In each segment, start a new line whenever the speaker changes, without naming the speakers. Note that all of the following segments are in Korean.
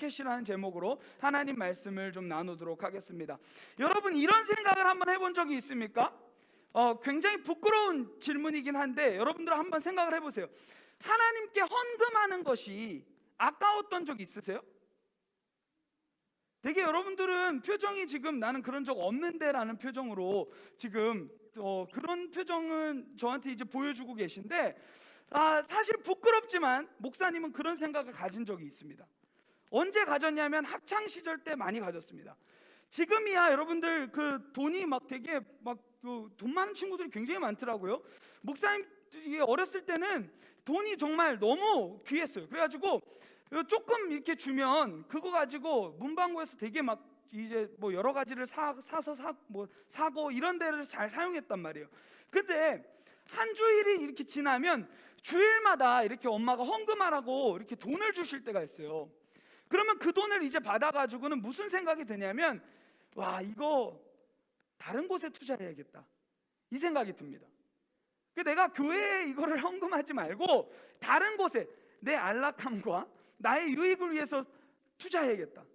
포켓이라는 제목으로 하나님 말씀을 좀 나누도록 하겠습니다. 여러분, 이런 생각을 한번 해본 적이 있습니까? 굉장히 부끄러운 질문이긴 한데 여러분들 한번 생각을 해보세요. 하나님께 헌금하는 것이 아까웠던 적 있으세요? 되게 여러분들은 표정이 지금 나는 그런 적 없는데 라는 표정으로 지금 그런 표정은 저한테 이제 보여주고 계신데, 사실 부끄럽지만 목사님은 그런 생각을 가진 적이 있습니다. 언제 가졌냐면 학창 시절 때 많이 가졌습니다. 지금이야 여러분들 그 돈이 막 되게 막 돈 많은 친구들이 굉장히 많더라고요. 목사님 어렸을 때는 돈이 정말 너무 귀했어요. 그래가지고 조금 이렇게 주면 그거 가지고 문방구에서 되게 막 이제 뭐 여러 가지를 사고 이런 데를 잘 사용했단 말이에요. 근데 한 주일이 이렇게 지나면 주일마다 이렇게 엄마가 헌금하라고 이렇게 돈을 주실 때가 있어요. 그러면 그 돈을 이제 받아가지고는 무슨 생각이 드냐면, 와, 이거 다른 곳에 투자해야겠다, 이 생각이 듭니다. 내가 교회에 이거를 헌금하지 말고 다른 곳에 내 안락함과 나의 유익을 위해서 투자해야겠다.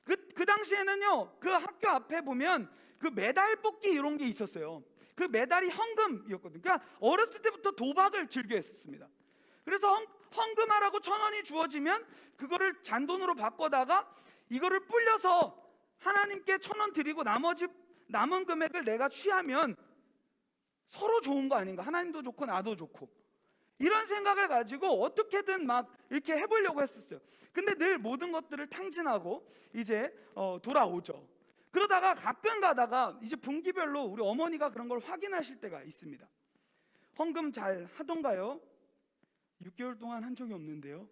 그 당시에는요, 그 학교 앞에 보면 그 메달 뽑기 이런 게 있었어요. 그 메달이 헌금이었거든요. 그러니까 어렸을 때부터 도박을 즐겨 했었습니다. 그래서 헌금하라고 1,000원이 주어지면 그거를 잔돈으로 바꿔다가 이거를 불려서 하나님께 1,000원 드리고 나머지 남은 금액을 내가 취하면 서로 좋은 거 아닌가, 하나님도 좋고 나도 좋고, 이런 생각을 가지고 어떻게든 막 이렇게 해보려고 했었어요. 근데 늘 모든 것들을 탕진하고 이제 돌아오죠. 그러다가 가끔 가다가 이제 분기별로 우리 어머니가 그런 걸 확인하실 때가 있습니다. 헌금 잘 하던가요? 6개월 동안 한 적이 없는데요.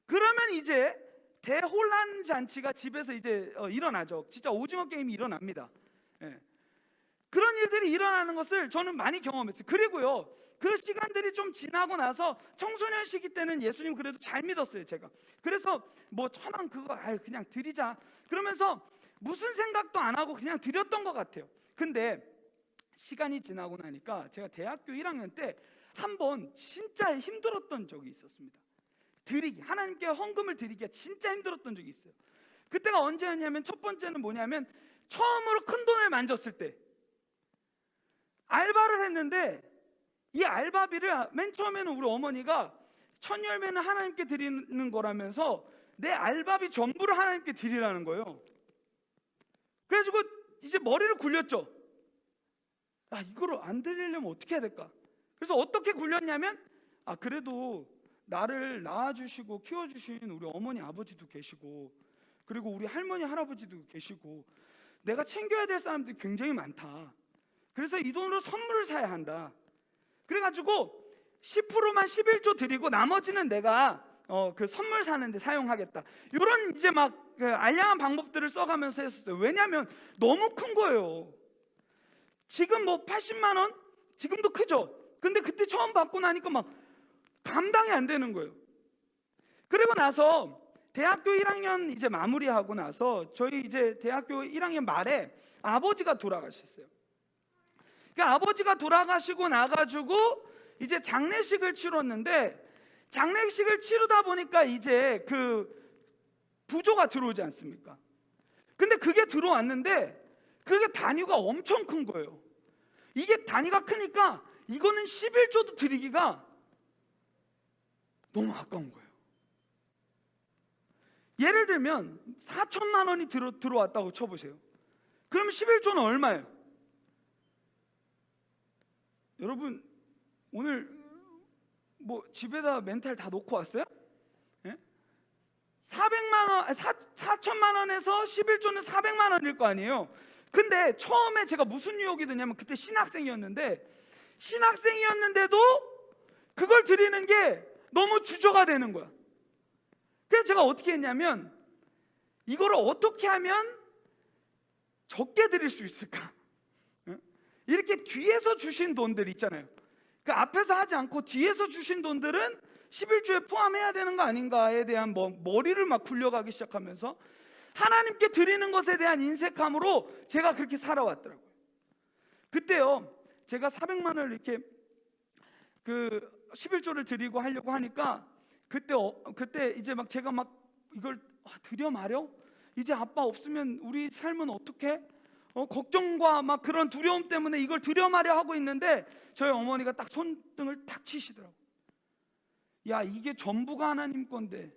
그러면 이제 대혼란 잔치가 집에서 이제 일어나죠. 진짜 오징어 게임이 일어납니다. 예. 그런 일들이 일어나는 것을 저는 많이 경험했어요. 그리고요, 그 시간들이 좀 지나고 나서 청소년 시기 때는 예수님 그래도 잘 믿었어요, 제가. 그래서 뭐 1,000원 그거 그냥 드리자 그러면서 무슨 생각도 안 하고 그냥 드렸던 것 같아요. 근데 시간이 지나고 나니까 제가 대학교 1학년 때 한 번 진짜 힘들었던 적이 있었습니다. 하나님께 헌금을 드리기가 진짜 힘들었던 적이 있어요. 그때가 언제였냐면, 첫 번째는 뭐냐면 처음으로 큰 돈을 만졌을 때 알바를 했는데, 이 알바비를 맨 처음에는 우리 어머니가 첫 열매는 하나님께 드리는 거라면서 내 알바비 전부를 하나님께 드리라는 거예요. 그래가지고 이제 머리를 굴렸죠. 이거를 안 드리려면 어떻게 해야 될까? 그래서 어떻게 굴렸냐면, 그래도 나를 낳아주시고 키워주신 우리 어머니 아버지도 계시고, 그리고 우리 할머니 할아버지도 계시고, 내가 챙겨야 될 사람들이 굉장히 많다. 그래서 이 돈으로 선물을 사야 한다. 그래가지고 10%만 11조 드리고 나머지는 내가 그 선물 사는데 사용하겠다. 이런 이제 막 그 알량한 방법들을 써가면서 했었어요. 왜냐하면 너무 큰 거예요. 지금 뭐 80만 원? 지금도 크죠? 근데 그때 처음 받고 나니까 막 감당이 안 되는 거예요. 그리고 나서 대학교 1학년 이제 마무리하고 나서 저희 이제 대학교 1학년 말에 아버지가 돌아가셨어요. 그러니까 아버지가 돌아가시고 나가지고 이제 장례식을 치렀는데, 장례식을 치르다 보니까 이제 그 부조가 들어오지 않습니까? 근데 그게 들어왔는데 그게 단위가 엄청 큰 거예요. 이게 단위가 크니까 이거는 11조도 드리기가 너무 아까운 거예요. 예를 들면 4천만 원이 들어왔다고 쳐보세요. 그럼 11조는 얼마예요? 여러분 오늘 뭐 집에다 멘탈 다 놓고 왔어요? 예? 400만 원, 4천만 원에서 11조는 400만 원일 거 아니에요. 근데 처음에 제가 무슨 유혹이 드냐면, 그때 신학생이었는데도 그걸 드리는 게 너무 주저가 되는 거야. 그래서 제가 어떻게 했냐면 이거를 어떻게 하면 적게 드릴 수 있을까? 이렇게 뒤에서 주신 돈들 있잖아요. 그 앞에서 하지 않고 뒤에서 주신 돈들은 11조에 포함해야 되는 거 아닌가에 대한 머리를 막 굴려가기 시작하면서 하나님께 드리는 것에 대한 인색함으로 제가 그렇게 살아왔더라고요. 그때요, 제가 400만 원을 이렇게 그 11조를 드리고 하려고 하니까 그때 이제 막 제가 막 이걸 드려 말여? 이제 아빠 없으면 우리 삶은 어떻게? 걱정과 막 그런 두려움 때문에 이걸 드려 말여 하고 있는데 저희 어머니가 딱 손등을 탁 치시더라고요. 야, 이게 전부가 하나님 건데,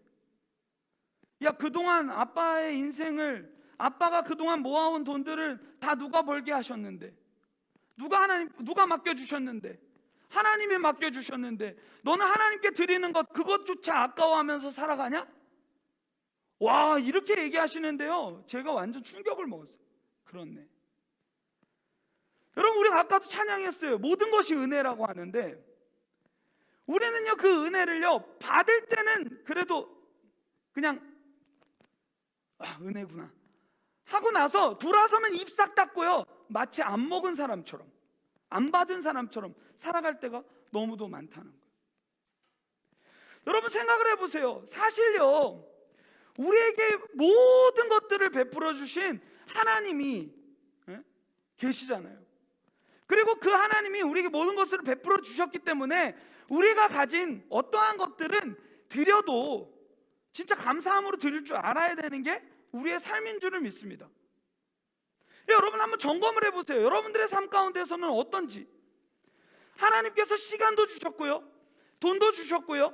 야, 그동안 아빠의 인생을, 아빠가 그동안 모아온 돈들을 다 누가 벌게 하셨는데, 누가 맡겨주셨는데, 하나님이 맡겨주셨는데, 너는 하나님께 드리는 것 그것조차 아까워하면서 살아가냐? 와, 이렇게 얘기하시는데요, 제가 완전 충격을 먹었어요. 그렇네. 여러분, 우리가 아까도 찬양했어요. 모든 것이 은혜라고 하는데, 우리는요 그 은혜를요 받을 때는 그래도 그냥 은혜구나 하고 나서 돌아서면 입 싹 닫고요, 마치 안 먹은 사람처럼, 안 받은 사람처럼 살아갈 때가 너무도 많다는 거예요. 여러분, 생각을 해보세요. 사실요, 우리에게 모든 것들을 베풀어 주신 하나님이 계시잖아요. 그리고 그 하나님이 우리에게 모든 것을 베풀어 주셨기 때문에 우리가 가진 어떠한 것들은 드려도 진짜 감사함으로 드릴 줄 알아야 되는 게 우리의 삶인 줄을 믿습니다. 여러분, 한번 점검을 해보세요. 여러분들의 삶 가운데서는 어떤지. 하나님께서 시간도 주셨고요, 돈도 주셨고요,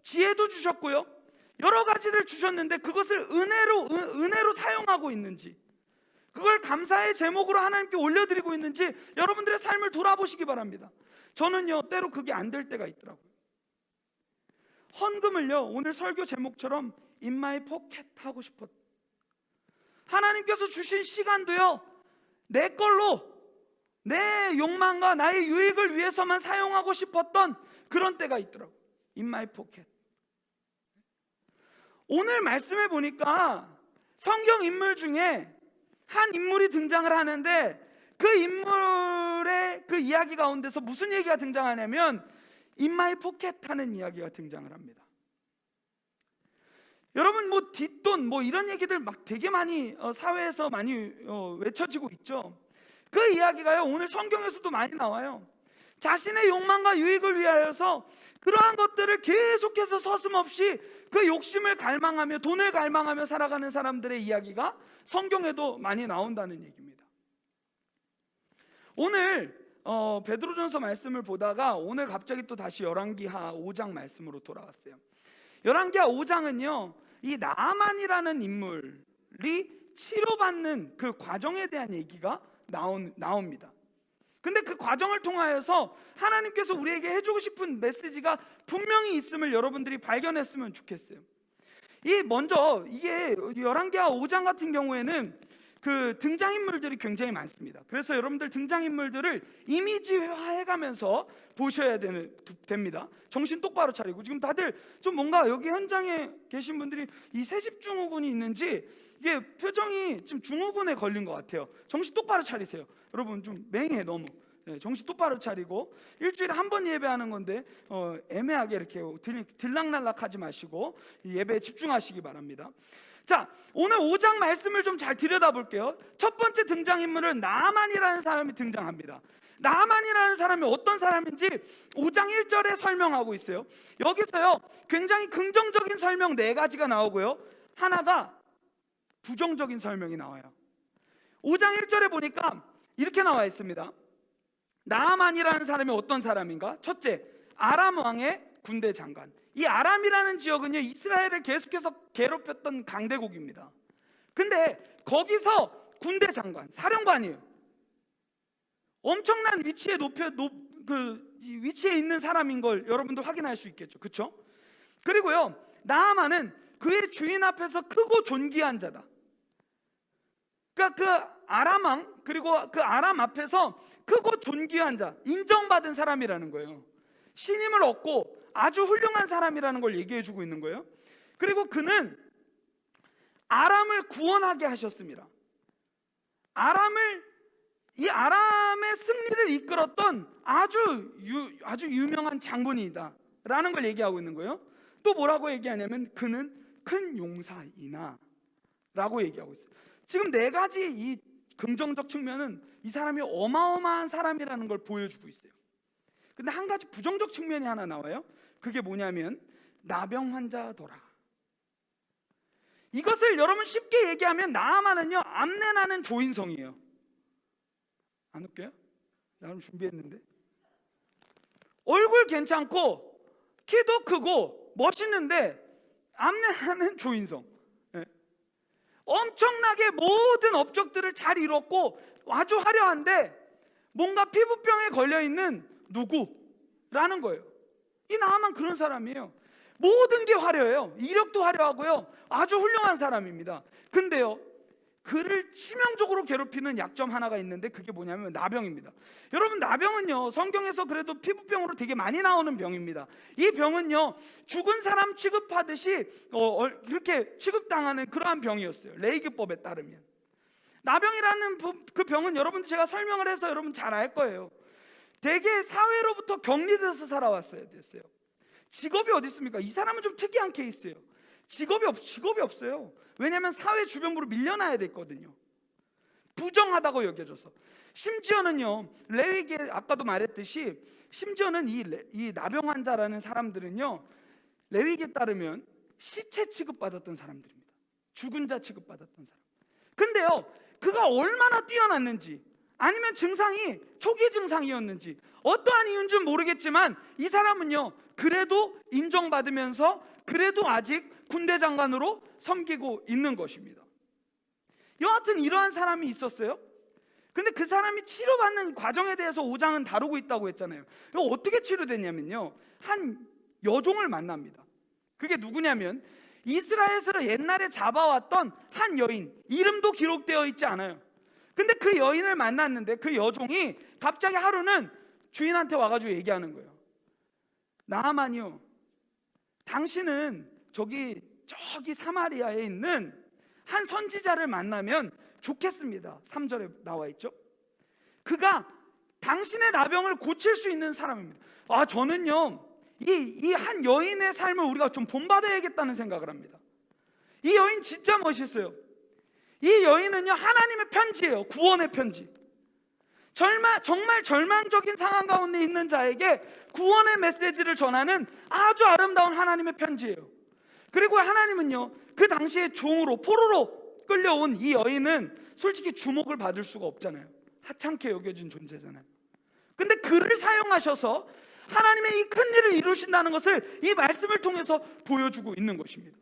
지혜도 주셨고요, 여러 가지를 주셨는데 그것을 은혜로 사용하고 있는지, 그걸 감사의 제목으로 하나님께 올려드리고 있는지 여러분들의 삶을 돌아보시기 바랍니다. 저는요 때로 그게 안 될 때가 있더라고요. 헌금을요, 오늘 설교 제목처럼 In my pocket 하고 싶었. 하나님께서 주신 시간도요 내 걸로, 내 욕망과 나의 유익을 위해서만 사용하고 싶었던 그런 때가 있더라고요. In my pocket. 오늘 말씀해 보니까 성경 인물 중에 한 인물이 등장을 하는데, 그 인물의 그 이야기 가운데서 무슨 얘기가 등장하냐면 In my pocket 하는 이야기가 등장을 합니다. 여러분, 뭐 뒷돈 뭐 이런 얘기들 막 되게 많이 사회에서 많이 외쳐지고 있죠. 그 이야기가요 오늘 성경에서도 많이 나와요. 자신의 욕망과 유익을 위하여서 그러한 것들을 계속해서 서슴없이 그 욕심을 갈망하며 돈을 갈망하며 살아가는 사람들의 이야기가 성경에도 많이 나온다는 얘기입니다. 오늘 베드로전서 말씀을 보다가 오늘 갑자기 또 다시 열왕기하 5장 말씀으로 돌아왔어요. 열왕기하 5장은요 이 나아만이라는 인물이 치료받는 그 과정에 대한 얘기가 나옵니다. 근데 그 과정을 통하여서 하나님께서 우리에게 해주고 싶은 메시지가 분명히 있음을 여러분들이 발견했으면 좋겠어요. 이게 열왕기하 5장 같은 경우에는 그 등장인물들이 굉장히 많습니다. 그래서 여러분들 등장인물들을 이미지화해가면서 보셔야 됩니다. 정신 똑바로 차리고. 지금 다들 좀 뭔가 여기 현장에 계신 분들이 이 세집증후군이 있는지 이게 표정이 좀 증후군에 걸린 것 같아요. 정신 똑바로 차리세요. 여러분 좀 맹해 너무. 정신 똑바로 차리고, 일주일에 한 번 예배하는 건데 애매하게 이렇게 들락날락하지 마시고 예배에 집중하시기 바랍니다. 자, 오늘 5장 말씀을 좀 잘 들여다볼게요. 첫 번째 등장인물은 나아만이라는 사람이 등장합니다. 나아만이라는 사람이 어떤 사람인지 5장 1절에 설명하고 있어요. 여기서요 굉장히 긍정적인 설명 4가지가 나오고요, 하나가 부정적인 설명이 나와요. 5장 1절에 보니까 이렇게 나와 있습니다. 나아만이라는 사람이 어떤 사람인가? 첫째, 아람 왕의 군대 장관. 이 아람이라는 지역은요 이스라엘을 계속해서 괴롭혔던 강대국입니다. 근데 거기서 군대 장관, 사령관이에요. 엄청난 위치에 위치에 있는 사람인 걸 여러분들 확인할 수 있겠죠, 그렇죠? 그리고요 나아만은 그의 주인 앞에서 크고 존귀한 자다. 그러니까 그 아람 왕, 그리고 그 아람 앞에서 크고 존귀한 자, 인정받은 사람이라는 거예요. 신임을 얻고 아주 훌륭한 사람이라는 걸 얘기해 주고 있는 거예요. 그리고 그는 아람을 구원하게 하셨습니다. 이 아람의 승리를 이끌었던 아주 유명한 장본인이다 라는 걸 얘기하고 있는 거예요. 또 뭐라고 얘기하냐면 그는 큰 용사이나 라고 얘기하고 있어요. 지금 네 가지 이 긍정적 측면은 이 사람이 어마어마한 사람이라는 걸 보여주고 있어요. 근데 한 가지 부정적 측면이 하나 나와요. 그게 뭐냐면 나병 환자더라. 이것을 여러분 쉽게 얘기하면 나아만은요 암내나는 조인성이에요. 안 웃겨요? 나름 준비했는데. 얼굴 괜찮고 키도 크고 멋있는데 암내나는 조인성. 예. 엄청나게 모든 업적들을 잘 이뤘고 아주 화려한데 뭔가 피부병에 걸려있는 누구라는 거예요. 이 나아만 그런 사람이에요. 모든 게 화려해요. 이력도 화려하고요 아주 훌륭한 사람입니다. 근데요 그를 치명적으로 괴롭히는 약점 하나가 있는데 그게 뭐냐면 나병입니다. 여러분, 나병은요 성경에서 그래도 피부병으로 되게 많이 나오는 병입니다. 이 병은요 죽은 사람 취급하듯이 그렇게 취급당하는 그러한 병이었어요. 레이기법에 따르면. 나병이라는 그 병은 여러분 제가 설명을 해서 여러분 잘 알 거예요. 대개 사회로부터 격리돼서 살아왔어야 됐어요. 직업이 어디 있습니까? 이 사람은 좀 특이한 케이스예요. 직업이 없어요. 왜냐하면 사회 주변부로 밀려나야 됐거든요. 부정하다고 여겨져서. 심지어는요 레위기에 아까도 말했듯이 심지어는 이 나병 환자라는 사람들은요 레위기에 따르면 시체 취급받았던 사람들입니다. 죽은 자 취급받았던 사람. 근데요 그가 얼마나 뛰어났는지 아니면 증상이 초기 증상이었는지 어떠한 이유인지는 모르겠지만 이 사람은요 그래도 인정받으면서 그래도 아직 군대 장관으로 섬기고 있는 것입니다. 여하튼 이러한 사람이 있었어요. 근데 그 사람이 치료받는 과정에 대해서 5장은 다루고 있다고 했잖아요. 이거 어떻게 치료됐냐면요 한 여종을 만납니다. 그게 누구냐면 이스라엘에서 옛날에 잡아왔던 한 여인, 이름도 기록되어 있지 않아요. 근데 그 여인을 만났는데 그 여종이 갑자기 하루는 주인한테 와가지고 얘기하는 거예요. 나아만이요, 당신은 저기 사마리아에 있는 한 선지자를 만나면 좋겠습니다. 3절에 나와 있죠. 그가 당신의 나병을 고칠 수 있는 사람입니다. 저는요 이 한 여인의 삶을 우리가 좀 본받아야겠다는 생각을 합니다. 이 여인 진짜 멋있어요. 이 여인은요 하나님의 편지예요. 구원의 편지. 정말 절망적인 상황 가운데 있는 자에게 구원의 메시지를 전하는 아주 아름다운 하나님의 편지예요. 그리고 하나님은요 그 당시에 종으로 포로로 끌려온 이 여인은 솔직히 주목을 받을 수가 없잖아요. 하찮게 여겨진 존재잖아요. 근데 그를 사용하셔서 하나님의 이 큰 일을 이루신다는 것을 이 말씀을 통해서 보여주고 있는 것입니다.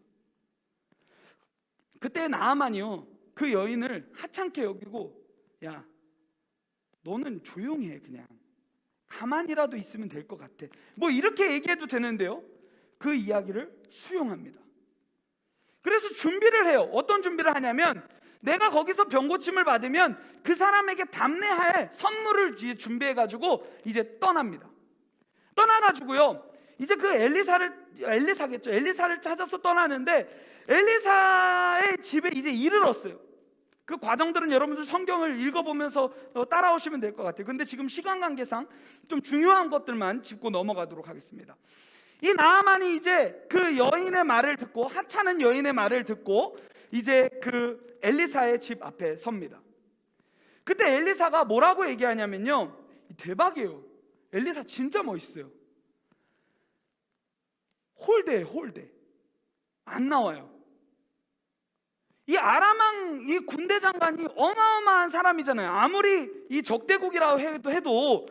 그때 나아만이요 그 여인을 하찮게 여기고, 야 너는 조용히 해, 그냥 가만히라도 있으면 될 것 같아, 뭐 이렇게 얘기해도 되는데요 그 이야기를 수용합니다. 그래서 준비를 해요. 어떤 준비를 하냐면 내가 거기서 병고침을 받으면 그 사람에게 답례할 선물을 준비해가지고 이제 떠납니다. 떠나가지고요 이제 그 엘리사를 찾아서 떠나는데 엘리사의 집에 이제 이르렀어요. 그 과정들은 여러분들 성경을 읽어보면서 따라오시면 될 것 같아요. 근데 지금 시간 관계상 좀 중요한 것들만 짚고 넘어가도록 하겠습니다. 이 나아만이 이제 그 여인의 말을 듣고, 하찮은 여인의 말을 듣고 이제 그 엘리사의 집 앞에 섭니다. 그때 엘리사가 뭐라고 얘기하냐면요, 대박이에요. 엘리사 진짜 멋있어요. 홀대 안 나와요. 이 아람왕 이 군대 장관이 어마어마한 사람이잖아요. 아무리 이 적대국이라고 해도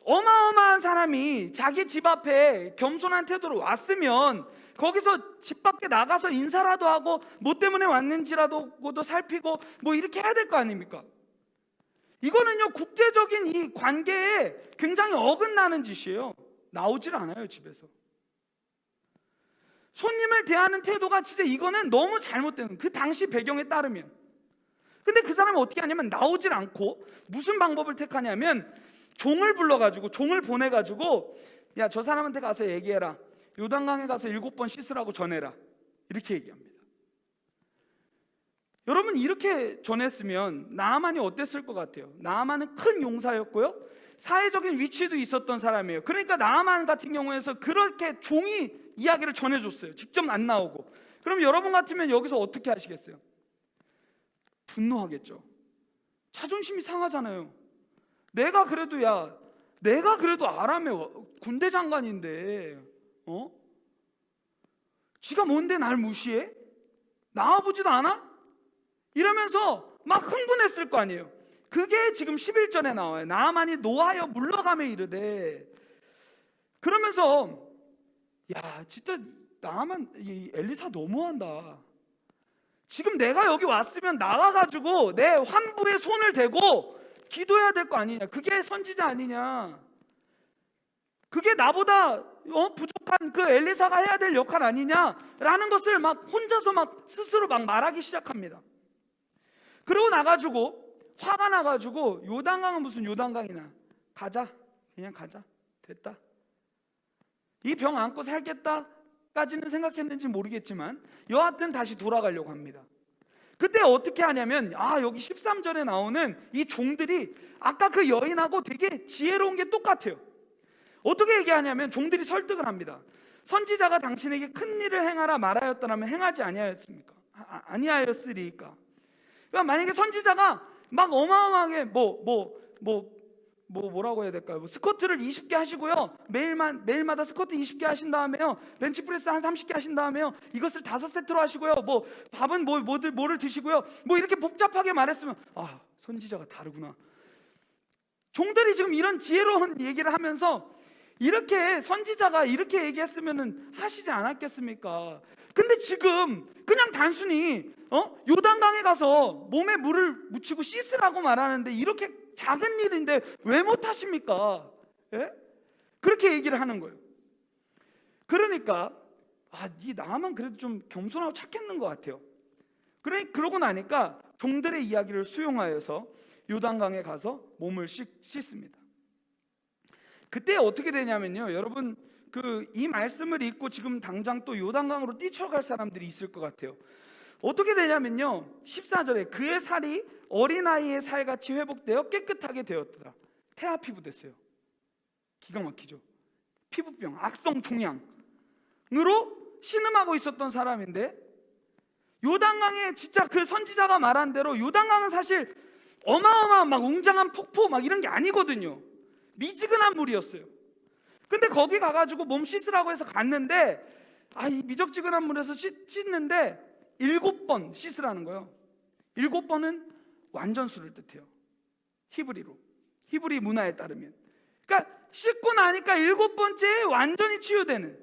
어마어마한 사람이 자기 집 앞에 겸손한 태도로 왔으면 거기서 집 밖에 나가서 인사라도 하고 뭐 때문에 왔는지라도 살피고 뭐 이렇게 해야 될 거 아닙니까? 이거는요 국제적인 이 관계에 굉장히 어긋나는 짓이에요. 나오질 않아요 집에서. 손님을 대하는 태도가 진짜 이거는 너무 잘못된, 그 당시 배경에 따르면. 근데 그 사람은 어떻게 하냐면 나오질 않고 무슨 방법을 택하냐면 종을 불러가지고, 종을 보내가지고, 야 저 사람한테 가서 얘기해라, 요단강에 가서 7번 씻으라고 전해라, 이렇게 얘기합니다. 여러분 이렇게 전했으면 나아만이 어땠을 것 같아요? 나아만은 큰 용사였고요, 사회적인 위치도 있었던 사람이에요. 그러니까 나아만 같은 경우에서 그렇게 종이 이야기를 전해줬어요. 직접 안 나오고. 그럼 여러분 같으면 여기서 어떻게 하시겠어요? 분노하겠죠. 자존심이 상하잖아요. 내가 그래도 아람의 군대 장관인데 지가 뭔데 날 무시해? 나와보지도 않아? 이러면서 막 흥분했을 거 아니에요. 그게 지금 11절에 나와요. 나아만이 노하여 물러가며 이르되, 그러면서 야 진짜 나아만 이 엘리사 너무한다. 지금 내가 여기 왔으면 나와가지고 내 환부에 손을 대고 기도해야 될 거 아니냐. 그게 선지자 아니냐. 그게 나보다 부족한 그 엘리사가 해야 될 역할 아니냐라는 것을 막 혼자서 막 스스로 막 말하기 시작합니다. 그러고 나가지고 화가 나가지고 요단강은 무슨 요단강이나 가자, 그냥 가자, 됐다, 이 병 안고 살겠다까지는 생각했는지 모르겠지만 여하튼 다시 돌아가려고 합니다. 그때 어떻게 하냐면 여기 13절에 나오는 이 종들이 아까 그 여인하고 되게 지혜로운 게 똑같아요. 어떻게 얘기하냐면 종들이 설득을 합니다. 선지자가 당신에게 큰 일을 행하라 말하였더라면 행하지 아니하였습니까? 아니하였으리까. 그러니까 만약에 선지자가 막 어마어마하게 뭐라고 해야 될까요? 스쿼트를 20개 하시고요, 매일마다 스쿼트 20개 하신 다음에요, 벤치프레스 한 30개 하신 다음에요, 이것을 5세트로 하시고요, 밥은 뭐를 드시고요, 이렇게 복잡하게 말했으면 선지자가 다르구나. 종들이 지금 이런 지혜로운 얘기를 하면서 이렇게 선지자가 이렇게 얘기했으면 하시지 않았겠습니까? 근데 지금 그냥 단순히 요단강에 가서 몸에 물을 묻히고 씻으라고 말하는데 이렇게 작은 일인데 왜 못하십니까? 예? 그렇게 얘기를 하는 거예요. 그러니까 이 나만 그래도 좀 겸손하고 착했는 것 같아요. 그러고 나니까 종들의 이야기를 수용하여서 요단강에 가서 몸을 씻습니다. 그때 어떻게 되냐면요, 여러분 이 말씀을 읽고 지금 당장 또 요단강으로 뛰쳐갈 사람들이 있을 것 같아요. 어떻게 되냐면요, 14절에 그의 살이 어린아이의 살같이 회복되어 깨끗하게 되었더라. 태아 피부 됐어요. 기가 막히죠. 피부병, 악성 종양으로 신음하고 있었던 사람인데, 요단강에 진짜 그 선지자가 말한 대로 요단강은 사실 어마어마한 막 웅장한 폭포 막 이런 게 아니거든요. 미지근한 물이었어요. 근데 거기 가가지고 몸 씻으라고 해서 갔는데 이 미적지근한 물에서 씻는데 7번 씻으라는 거예요. 7번은 완전수를 뜻해요. 히브리 문화에 따르면. 그러니까 씻고 나니까 7번째에 완전히 치유되는.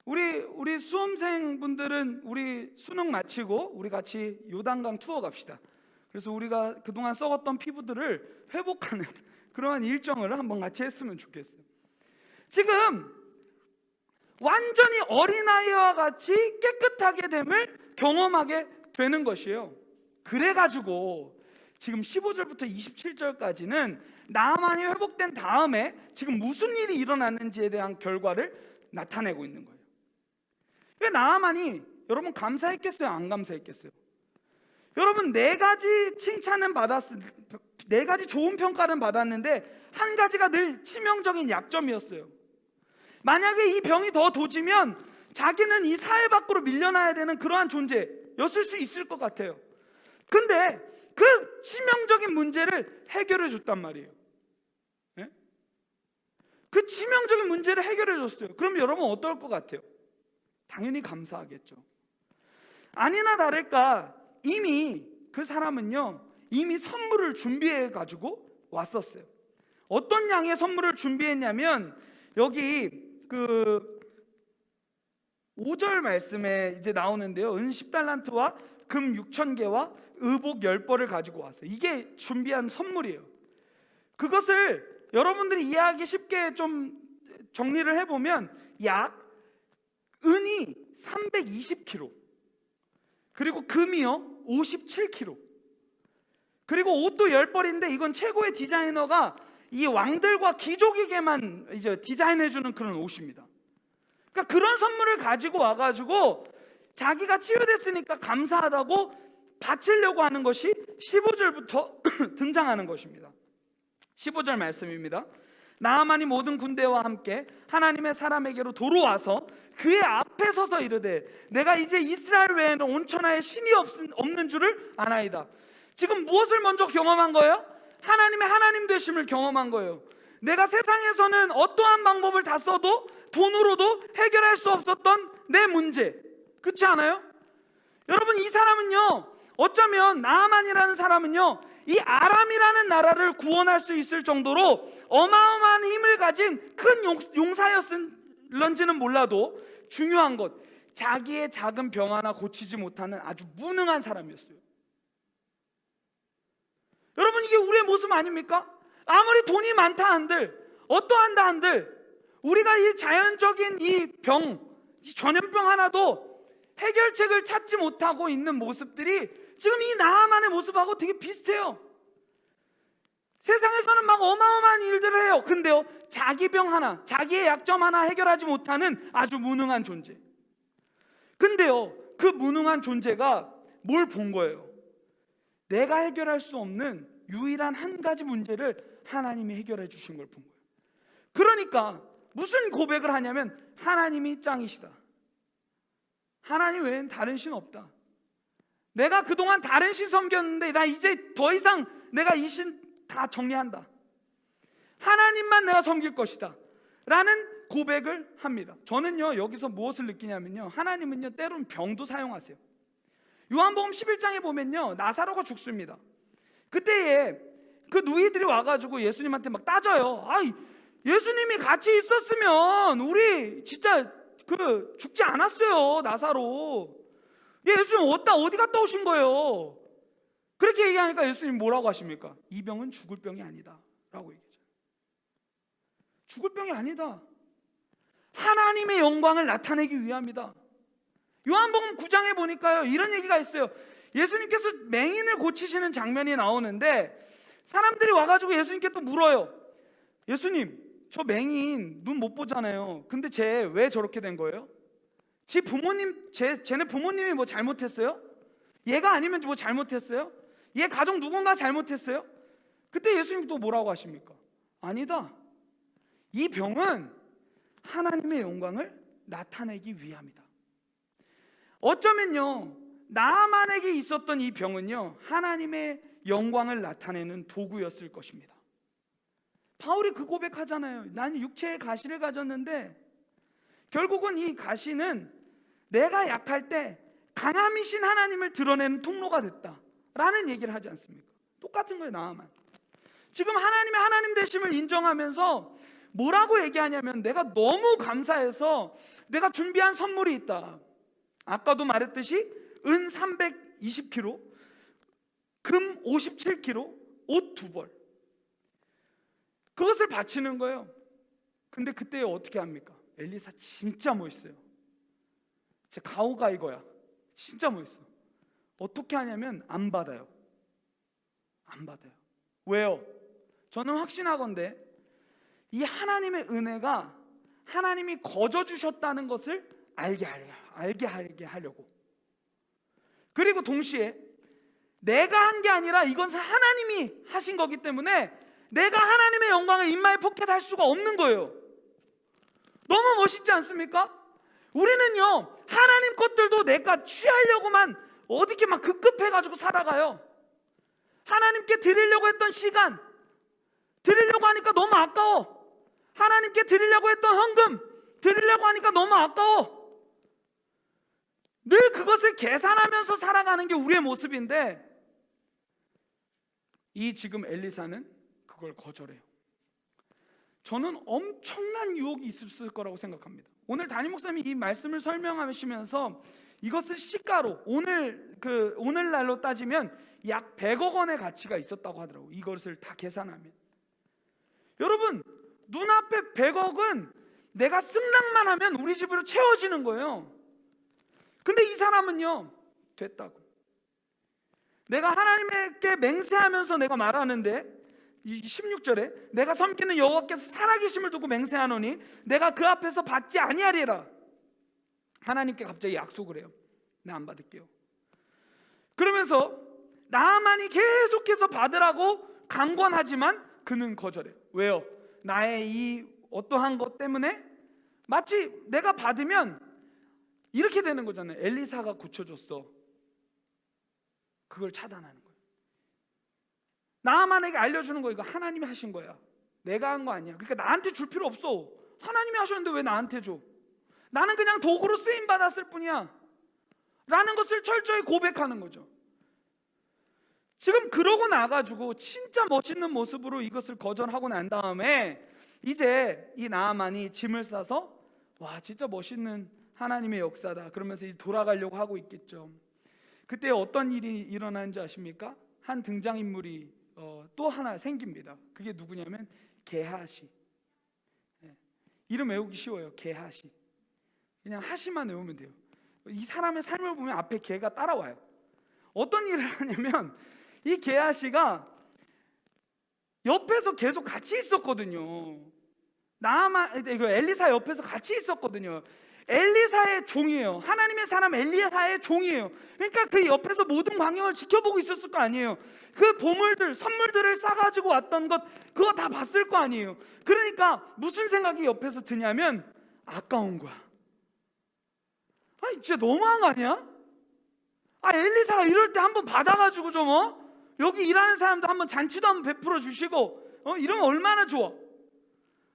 우리 수험생분들은 우리 수능 마치고 우리 같이 요단강 투어 갑시다. 그래서 우리가 그동안 썩었던 피부들을 회복하는 그러한 일정을 한번 같이 했으면 좋겠어요. 지금 완전히 어린아이와 같이 깨끗하게 됨을 경험하게 되는 것이에요. 그래가지고 지금 15절부터 27절까지는 나아만이 회복된 다음에 지금 무슨 일이 일어났는지에 대한 결과를 나타내고 있는 거예요. 왜 나아만이 여러분 감사했겠어요? 안 감사했겠어요? 여러분 4가지 칭찬은 받았을, 4가지 좋은 평가는 받았는데 한 가지가 늘 치명적인 약점이었어요. 만약에 이 병이 더 도지면 자기는 이 사회 밖으로 밀려나야 되는 그러한 존재였을 수 있을 것 같아요. 근데 그 치명적인 문제를 해결해 줬단 말이에요. 네? 그 치명적인 문제를 해결해 줬어요. 그럼 여러분 어떨 것 같아요? 당연히 감사하겠죠. 아니나 다를까 이미 그 사람은요, 이미 선물을 준비해 가지고 왔었어요. 어떤 양의 선물을 준비했냐면 여기 그 5절 말씀에 이제 나오는데요, 은 10달란트와 금 6,000개와 의복 10벌을 가지고 왔어요. 이게 준비한 선물이에요. 그것을 여러분들이 이해하기 쉽게 좀 정리를 해보면 약 은이 320kg, 그리고 금이요 57kg, 그리고 옷도 10벌인데 이건 최고의 디자이너가 이 왕들과 귀족에게만 이제 디자인해주는 그런 옷입니다. 그러니까 그런 선물을 가지고 와가지고 자기가 치유됐으니까 감사하다고 바치려고 하는 것이 15절부터 등장하는 것입니다. 15절 말씀입니다. 나아만이 모든 군대와 함께 하나님의 사람에게로 도로와서 그의 앞에 서서 이르되 내가 이제 이스라엘 외에는 온 천하에 신이 없는 줄을 아나이다. 지금 무엇을 먼저 경험한 거예요? 하나님의 하나님 되심을 경험한 거예요. 내가 세상에서는 어떠한 방법을 다 써도 돈으로도 해결할 수 없었던 내 문제, 그렇지 않아요? 여러분, 이 사람은요, 어쩌면 나아만이라는 사람은요, 이 아람이라는 나라를 구원할 수 있을 정도로 어마어마한 힘을 가진 큰 용사였을런지는 몰라도 중요한 것, 자기의 작은 병 하나 고치지 못하는 아주 무능한 사람이었어요. 여러분, 이게 우리의 모습 아닙니까? 아무리 돈이 많다 한들, 어떠한다 한들, 우리가 이 자연적인 이 병, 이 전염병 하나도 해결책을 찾지 못하고 있는 모습들이 지금 이 나아만의 모습하고 되게 비슷해요. 세상에서는 막 어마어마한 일들을 해요. 근데요, 자기 병 하나, 자기의 약점 하나 해결하지 못하는 아주 무능한 존재. 근데요, 그 무능한 존재가 뭘 본 거예요? 내가 해결할 수 없는 유일한 한 가지 문제를 하나님이 해결해 주신 걸 본 거예요. 그러니까 무슨 고백을 하냐면 하나님이 짱이시다. 하나님 외엔 다른 신 없다. 내가 그동안 다른 신 섬겼는데 나 이제 더 이상 내가 이 신 다 정리한다. 하나님만 내가 섬길 것이다 라는 고백을 합니다. 저는요, 여기서 무엇을 느끼냐면요, 하나님은요 때로는 병도 사용하세요. 요한복음 11장에 보면요, 나사로가 죽습니다. 그때에 그 누이들이 와가지고 예수님한테 막 따져요. 예수님이 같이 있었으면 우리 진짜 죽지 않았어요, 나사로. 예수님 어디 갔다 오신 거예요? 그렇게 얘기하니까 예수님 뭐라고 하십니까? 이 병은 죽을 병이 아니다 라고 얘기하죠. 죽을 병이 아니다. 하나님의 영광을 나타내기 위함이다. 요한복음 9장에 보니까요, 이런 얘기가 있어요. 예수님께서 맹인을 고치시는 장면이 나오는데 사람들이 와가지고 예수님께 또 물어요. 예수님, 저 맹인 눈 못 보잖아요. 근데 쟤 왜 저렇게 된 거예요? 쟤네 부모님이 뭐 잘못했어요? 얘가 아니면 뭐 잘못했어요? 얘 가족 누군가 잘못했어요? 그때 예수님 또 뭐라고 하십니까? 아니다. 이 병은 하나님의 영광을 나타내기 위함이다. 어쩌면요, 나만에게 있었던 이 병은요, 하나님의 영광을 나타내는 도구였을 것입니다. 바울이 그 고백하잖아요. 나는 육체의 가시를 가졌는데 결국은 이 가시는 내가 약할 때 강함이신 하나님을 드러내는 통로가 됐다라는 얘기를 하지 않습니까? 똑같은 거예요, 나아만. 지금 하나님의 하나님 되심을 인정하면서 뭐라고 얘기하냐면 내가 너무 감사해서 내가 준비한 선물이 있다. 아까도 말했듯이 은 320kg, 금 57kg, 옷 2벌, 그것을 바치는 거예요. 근데 그때 어떻게 합니까? 엘리사 진짜 멋있어요. 제 가오가 이거야. 진짜 멋있어. 어떻게 하냐면 안 받아요. 안 받아요. 왜요? 저는 확신하건대 이 하나님의 은혜가 하나님이 거저 주셨다는 것을 알게 하려고. 그리고 동시에 내가 한 게 아니라 이건 하나님이 하신 거기 때문에 내가 하나님의 영광을 인마에 포켓할 수가 없는 거예요. 너무 멋있지 않습니까? 우리는요, 하나님 것들도 내가 취하려고만 어떻게 막 급급해가지고 살아가요. 하나님께 드리려고 했던 시간, 드리려고 하니까 너무 아까워. 하나님께 드리려고 했던 헌금, 드리려고 하니까 너무 아까워. 늘 그것을 계산하면서 살아가는 게 우리의 모습인데, 이 지금 엘리사는 그걸 거절해요. 저는 엄청난 유혹이 있을 거라고 생각합니다. 오늘 담임 목사님이 이 말씀을 설명하시면서 이것을 시가로 오늘날로 따지면 약 100억 원의 가치가 있었다고 하더라고요. 이것을 다 계산하면. 여러분, 눈앞에 100억은 내가 승낙만 하면 우리 집으로 채워지는 거예요. 근데 이 사람은요, 됐다고. 내가 하나님께 맹세하면서 내가 말하는데, 이 16절에 내가 섬기는 여호와께서 살아계심을 두고 맹세하노니 내가 그 앞에서 받지 아니하리라. 하나님께 갑자기 약속을 해요. 네, 안 받을게요. 그러면서 나아만이 계속해서 받으라고 강권하지만 그는 거절해요. 왜요? 나의 이 어떠한 것 때문에 마치 내가 받으면 이렇게 되는 거잖아요. 엘리사가 고쳐줬어. 그걸 차단하는 거예요. 나아만에게 알려주는 거, 이거 하나님이 하신 거야. 내가 한 거 아니야. 그러니까 나한테 줄 필요 없어. 하나님이 하셨는데 왜 나한테 줘? 나는 그냥 도구로 쓰임 받았을 뿐이야 라는 것을 철저히 고백하는 거죠. 지금 그러고 나가지고 진짜 멋있는 모습으로 이것을 거절하고 난 다음에 이제 이 나아만이 짐을 싸서 와, 진짜 멋있는 하나님의 역사다 그러면서 이제 돌아가려고 하고 있겠죠. 그때 어떤 일이 일어나는지 아십니까? 한 등장인물이 또 하나 생깁니다. 그게 누구냐면 게하시. 이름 외우기 쉬워요. 게하시. 그냥 하시만 외우면 돼요. 이 사람의 삶을 보면 앞에 게가 따라와요. 어떤 일을 하냐면 이 게하시가 옆에서 계속 같이 있었거든요. 엘리사 옆에서 같이 있었거든요. 엘리사의 종이에요. 하나님의 사람 엘리사의 종이에요. 그러니까 그 옆에서 모든 광경을 지켜보고 있었을 거 아니에요. 그 보물들, 선물들을 싸가지고 왔던 것 그거 다 봤을 거 아니에요. 그러니까 무슨 생각이 옆에서 드냐면 아까운 거야. 아, 진짜 너무한 거 아니야? 아, 엘리사가 이럴 때 한번 받아가지고 좀 여기 일하는 사람도 한번 잔치도 한번 베풀어 주시고 이러면 얼마나 좋아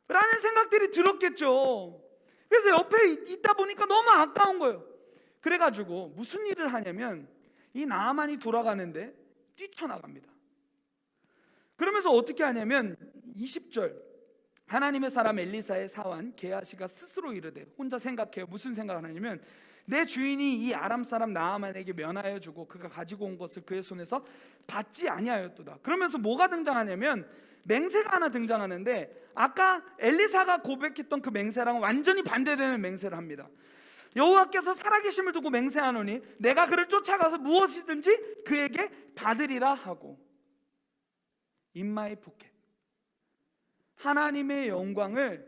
라는 생각들이 들었겠죠. 그래서 옆에 있다 보니까 너무 아까운 거예요. 그래가지고 무슨 일을 하냐면 이 나아만이 돌아가는데 뛰쳐나갑니다. 그러면서 어떻게 하냐면 20절 하나님의 사람 엘리사의 사환 게하시가 스스로 이르되, 혼자 생각해요. 무슨 생각을 하냐면 내 주인이 이 아람 사람 나아만에게 면하여 주고 그가 가지고 온 것을 그의 손에서 받지 아니하였도다. 그러면서 뭐가 등장하냐면 맹세가 하나 등장하는데 아까 엘리사가 고백했던 그 맹세랑은 완전히 반대되는 맹세를 합니다. 여호와께서 살아계심을 두고 맹세하노니 내가 그를 쫓아가서 무엇이든지 그에게 받으리라 하고, In my pocket. 하나님의 영광을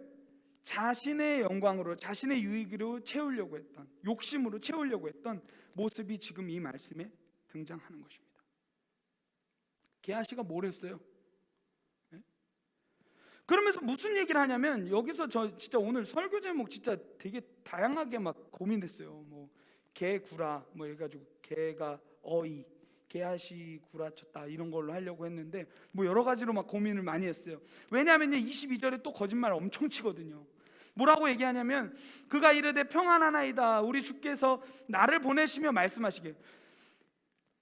자신의 영광으로, 자신의 유익으로 채우려고 했던, 욕심으로 채우려고 했던 모습이 지금 이 말씀에 등장하는 것입니다. 게하시가 뭘 했어요? 그러면서 무슨 얘기를 하냐면, 여기서 저 진짜 오늘 설교 제목 진짜 되게 다양하게 막 고민했어요. 뭐 개구라 뭐 해가지고 개가 어이, 게하시 구라쳤다 이런 걸로 하려고 했는데 뭐 여러 가지로 막 고민을 많이 했어요. 왜냐하면 22절에 또 거짓말 엄청 치거든요. 뭐라고 얘기하냐면 그가 이르되 평안하나이다, 우리 주께서 나를 보내시며 말씀하시길.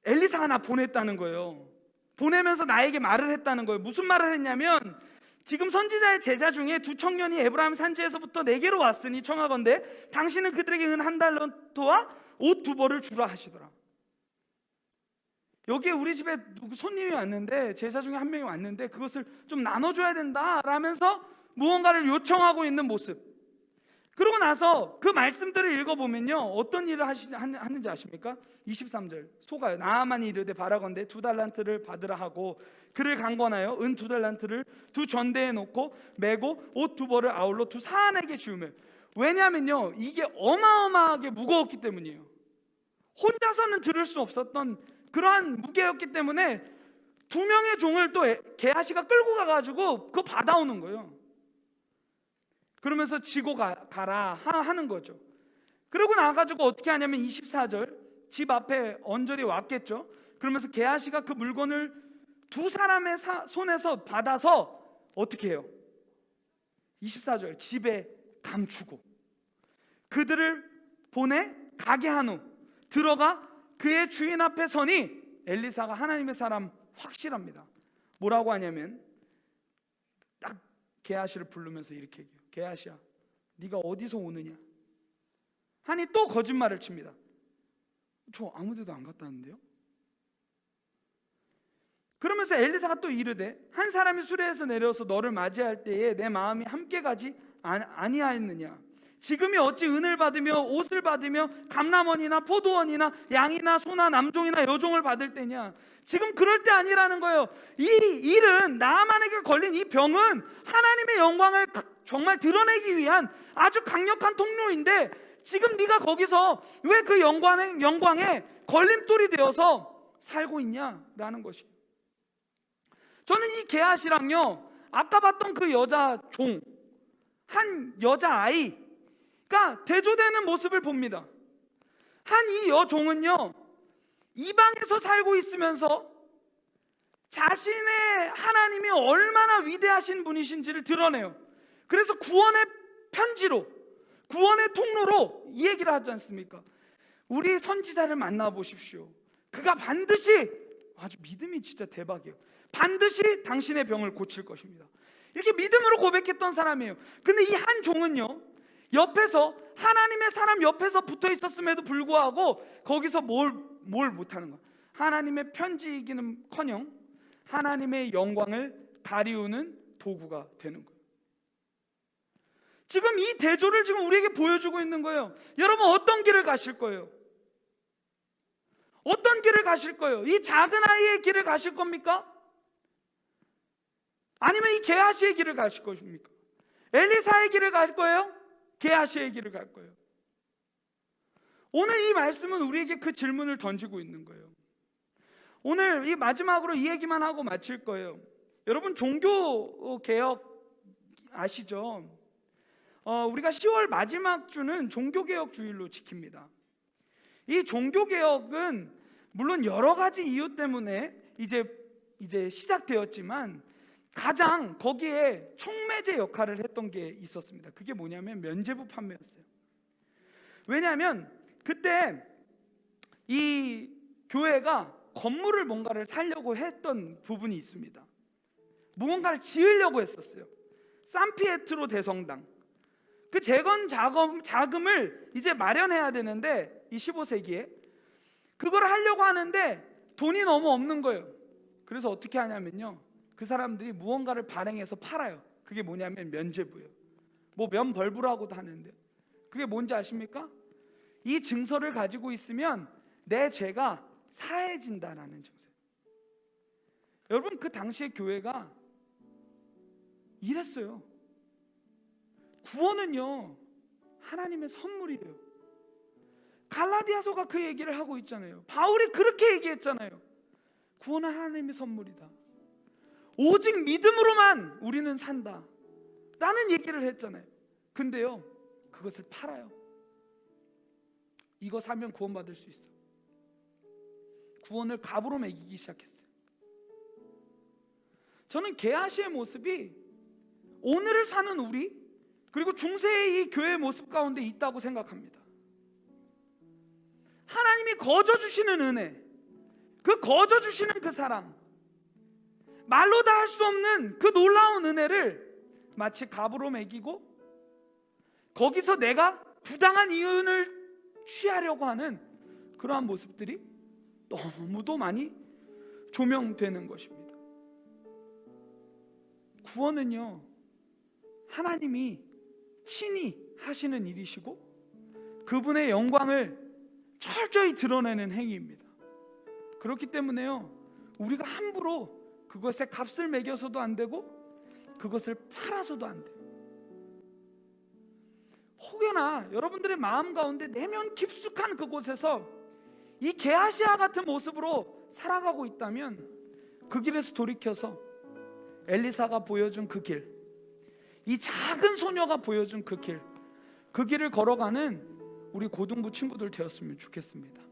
엘리사가 나 보냈다는 거예요. 보내면서 나에게 말을 했다는 거예요. 무슨 말을 했냐면 지금 선지자의 제자 중에 두 청년이 에브라임 산지에서부터 내게로 왔으니 청하건대 당신은 그들에게 은 1달란트와 옷 2벌을 주라 하시더라. 여기에 우리 집에 누구 손님이 왔는데, 제자 중에 한 명이 왔는데 그것을 좀 나눠줘야 된다 라면서 무언가를 요청하고 있는 모습. 그러고 나서 그 말씀들을 읽어보면요, 어떤 일을 하는지 아십니까? 23절 속아요. 나아만이 이르되 바라건대 2달란트를 받으라 하고 그를 강권하여 은 2달란트를 두 전대에 놓고 메고 옷 2벌을 아울러 두 사안에게 주우며. 왜냐하면요, 이게 어마어마하게 무거웠기 때문이에요. 혼자서는 들을 수 없었던 그러한 무게였기 때문에 2명의 종을 또 게하시가 끌고 가가지고 그거 받아오는 거예요. 그러면서 지고 가라 하는 거죠. 그러고 나가지고 어떻게 하냐면 24절 집 앞에 언저리 왔겠죠. 그러면서 게하시가 그 물건을 두 사람의 손에서 받아서 어떻게 해요? 24절 집에 감추고 그들을 보내 가게 한 후 들어가 그의 주인 앞에 서니 엘리사가 하나님의 사람 확실합니다. 뭐라고 하냐면 딱 게하시를 부르면서 이렇게 얘기해요. 게하시야, 네가 어디서 오느냐 하니 또 거짓말을 칩니다. 저 아무 데도 안 갔다는데요. 그러면서 엘리사가 또 이르되 한 사람이 수레에서 내려서 너를 맞이할 때에 내 마음이 함께 가지 아니하였느냐. 지금이 어찌 은을 받으며 옷을 받으며 감람원이나 포도원이나 양이나 소나 남종이나 여종을 받을 때냐. 지금 그럴 때 아니라는 거예요. 이 일은, 나아만에게 걸린 이 병은 하나님의 영광을 정말 드러내기 위한 아주 강력한 통로인데 지금 네가 거기서 왜 그 영광에 걸림돌이 되어서 살고 있냐라는 것이. 저는 이 게하시랑요, 아까 봤던 그 여자 종, 한 여자아이가 대조되는 모습을 봅니다. 한 이 여종은요, 이방에서 살고 있으면서 자신의 하나님이 얼마나 위대하신 분이신지를 드러내요. 그래서 구원의 편지로, 구원의 통로로 이 얘기를 하지 않습니까? 우리 선지자를 만나보십시오. 그가 반드시, 아주 믿음이 진짜 대박이에요. 반드시 당신의 병을 고칠 것입니다. 이렇게 믿음으로 고백했던 사람이에요. 근데 이 한 종은요, 옆에서, 하나님의 사람 옆에서 붙어 있었음에도 불구하고 거기서 뭘 못하는 거야. 하나님의 편지이기는커녕 하나님의 영광을 가리우는 도구가 되는 거예요. 지금 이 대조를 지금 우리에게 보여주고 있는 거예요. 여러분, 어떤 길을 가실 거예요? 어떤 길을 가실 거예요? 이 작은 아이의 길을 가실 겁니까? 아니면 이 게하시의 길을 가실 것입니까? 엘리사의 길을 갈 거예요? 게하시의 길을 갈 거예요? 오늘 이 말씀은 우리에게 그 질문을 던지고 있는 거예요. 오늘 이 마지막으로 이 얘기만 하고 마칠 거예요. 여러분, 종교개혁 아시죠? 우리가 10월 마지막 주는 종교개혁 주일로 지킵니다. 이 종교개혁은 물론 여러 가지 이유 때문에 이제 시작되었지만 가장 거기에 촉매제 역할을 했던 게 있었습니다. 그게 뭐냐면 면죄부 판매였어요. 왜냐하면 그때 이 교회가 건물을 뭔가를 살려고 했던 부분이 있습니다. 무언가를 지으려고 했었어요. 산피에트로 대성당, 그 재건 자금을 이제 마련해야 되는데, 이 15세기에 그걸 하려고 하는데 돈이 너무 없는 거예요. 그래서 어떻게 하냐면요, 그 사람들이 무언가를 발행해서 팔아요. 그게 뭐냐면 면죄부예요. 뭐 면벌부라고도 하는데, 그게 뭔지 아십니까? 이 증서를 가지고 있으면 내 죄가 사해진다라는 증서예요. 여러분, 그 당시에 교회가 이랬어요. 구원은요, 하나님의 선물이에요. 갈라디아서가 그 얘기를 하고 있잖아요. 바울이 그렇게 얘기했잖아요. 구원은 하나님의 선물이다. 오직 믿음으로만 우리는 산다 라는 얘기를 했잖아요. 근데요, 그것을 팔아요. 이거 사면 구원받을 수 있어. 구원을 값으로 매기기 시작했어요. 저는 게하시의 모습이 오늘을 사는 우리, 그리고 중세의 이 교회의 모습 가운데 있다고 생각합니다. 하나님이 거저 주시는 은혜, 그 거저 주시는 그 사랑, 말로 다 할 수 없는 그 놀라운 은혜를 마치 값으로 매기고 거기서 내가 부당한 이윤을 취하려고 하는 그러한 모습들이 너무도 많이 조명되는 것입니다. 구원은요, 하나님이 친히 하시는 일이시고 그분의 영광을 철저히 드러내는 행위입니다. 그렇기 때문에요, 우리가 함부로 그것에 값을 매겨서도 안 되고 그것을 팔아서도 안 돼요. 혹여나 여러분들의 마음 가운데 내면 깊숙한 그곳에서 이 게하시와 같은 모습으로 살아가고 있다면 그 길에서 돌이켜서 엘리사가 보여준 그 길, 이 작은 소녀가 보여준 그 길을 걸어가는 우리 고등부 친구들 되었으면 좋겠습니다.